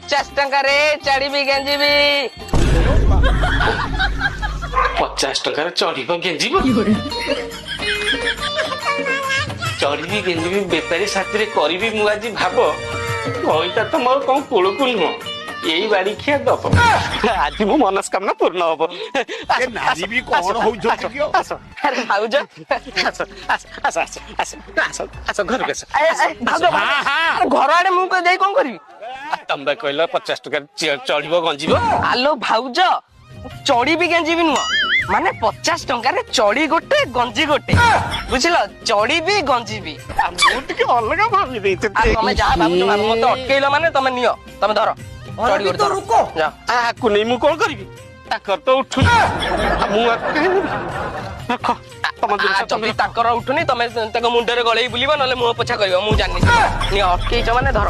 50 टंका रे चढ़ी गेंजीबी 50 टंका चढ़ गेंजी चढ़ी गेंजी बेपारी साथी करी मु आज भाव कईटा तो मोर कौन कूल को नुह यही बाड़ी खिया दब आज मो मनस्कामना पूर्ण हम अरे भाउज घर घर आड़े मुझे जाई कौन करी तम कहल 50 टंका चढ़ गंजीब आलो भाउज चढ़ी भी गेंजीबी नुह माने 50 टंका रे चढ़ी गोटे गंजी गोटे बुझल चढ़ी भी गंजी भी अलग भावी तमे जा भाବୁछ मते अटकेइलो माने तमे नियो तमे धर चढ़ी गोटे धर रुको जा आकु नहीं मु कौन करी ताकर तो उठु मु रख तम चपी ताकर उठुनी तमे ताको मुंडरे गळेई बुलिबो नले मुह पोछा करिवो मु जानि नियो अटकेइछ माने धर